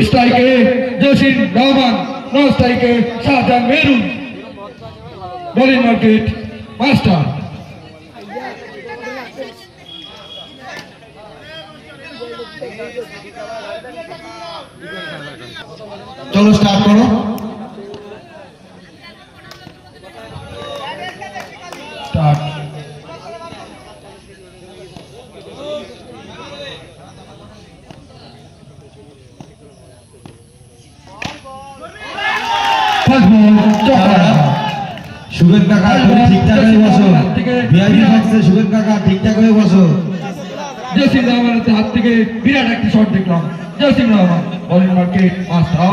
স্ট্রাইকে জসিম রহমান, নন স্ট্রাইকে Shahjahan Mehrun, bowling market master. চলো স্টার্ট করো। স্টার্ট। শুভেন কাকা ঠিকঠাক হয়ে বসো, ভিআইপি বক্সে শুভেন কাকা ঠিকঠাক হয়ে বসো। জসিম রহমানের হাত থেকে বিরাট একটি শট দেখলাম। Jasim Rahman, bowling market master.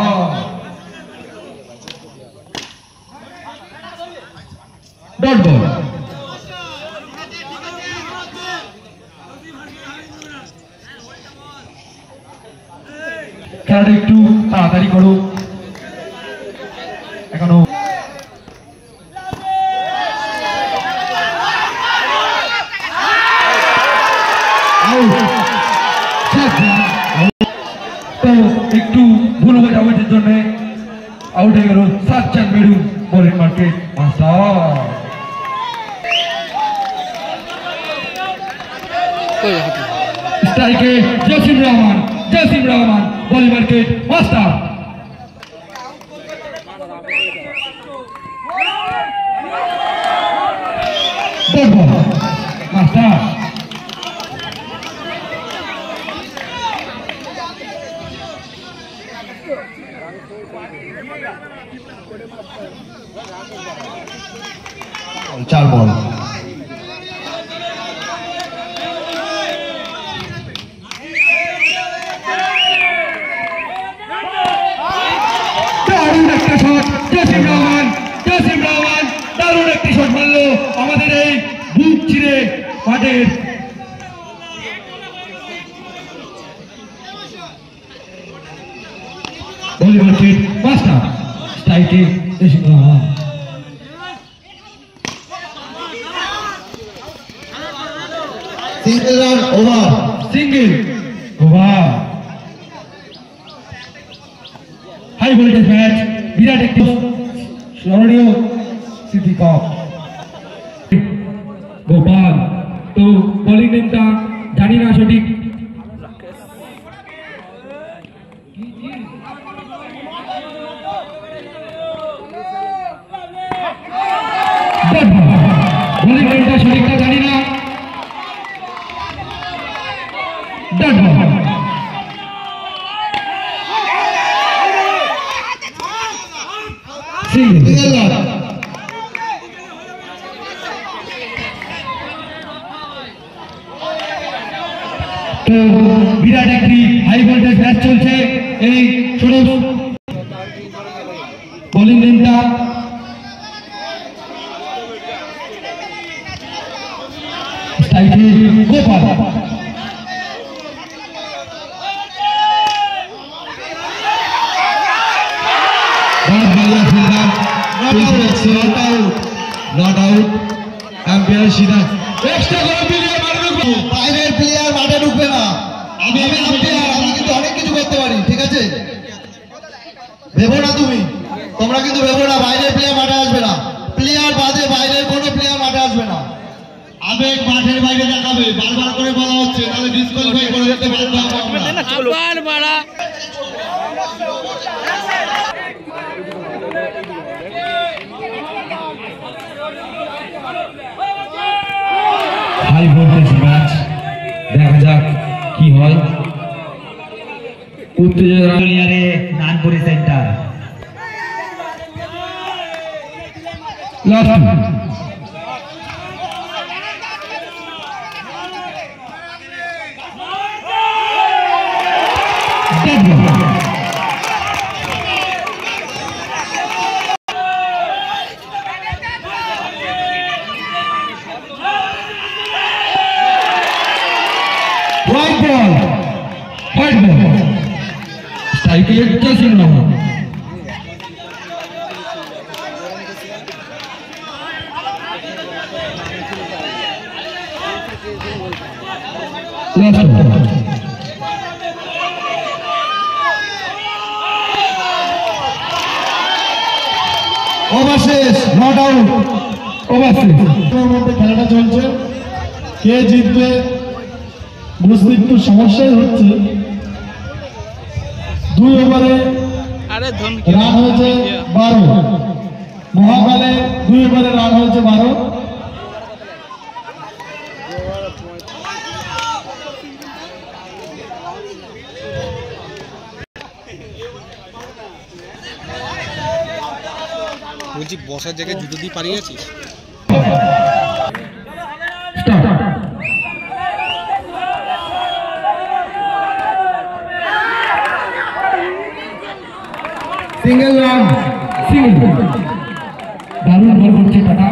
Dot বল। খেলাটা একটু তাড়াতাড়ি করো, এখনো তো একটু ভুল বোঝাবুঝির জন্য আউট হয়ে গেল Shahjahan Mehrun, bowling market master. স্ট্রাইকে Jasim Rahman, Jasim Rahman, bowling market master. Dot ball master. চার বল। দারুণ একটা শট জসিম রহমান, জসিম রহমান দারুণ একটি শট মারলো আমাদের এই বুক চিরে মাঠের। Bowling market master. স্ট্রাইকে Jasim Rahman. Single run over. Single over. High voltage match, বিরাট একটি স্মরণীয় স্মৃতি কাপ। গোপাল, তো বোলিং নেমটা জানি না সঠিক। বোলিং নেমটা সঠিকটা জানি না। Dot ball. Single run. তো বিরাট একটি হাই ভোল্টেজ ম্যাচ চলছে এই ছোট বোলিং লেনটা। Gopal, not out. এম্পায়ার সিদ্ধান্ত এক্সট্রা করে প্লেয়ার মাঠে ঢুকবে, বাইরের প্লেয়ার মাঠে ঢুকবে না। আমি আম্পায়ার, আমি কিন্তু অনেক কিছু করতে পারি, ঠিক আছে? ভেবো না তুমি, তোমরা কিন্তু ভেবো না বাইরের প্লেয়ার মাঠে আসবে না। প্লেয়ার বাদে বাইরের কোনো প্লেয়ার মাঠে আসবে না। আবেগ মাঠের বাইরে দেখাবে, বারবার করে বলা হচ্ছে, তাহলে ডিসকোয়ালিফাই করে দিতে বাধ্য হবো আমরা। হাই ভোল্টেজ ম্যাচ, দেখা যাক কি হয়। উত্তেজনা Nanpuri centre last white ball, strike it, Joseph Rahman. Last ball. Over শেষ, নট আউট। ওভার শেষ। মধ্যে খেলাটা চলছে, কে জিতবে বুঝতে একটু সমস্যাই হচ্ছে। 2 ওভারে রান হয়েছে 12, মহাকালে 2 ওভারে রান হয়েছে 12। বলছি বসার জায়গায় জুতো দিয়ে পালিয়ে আছিস? Single run, single. দারুণ বল করছে টাটা।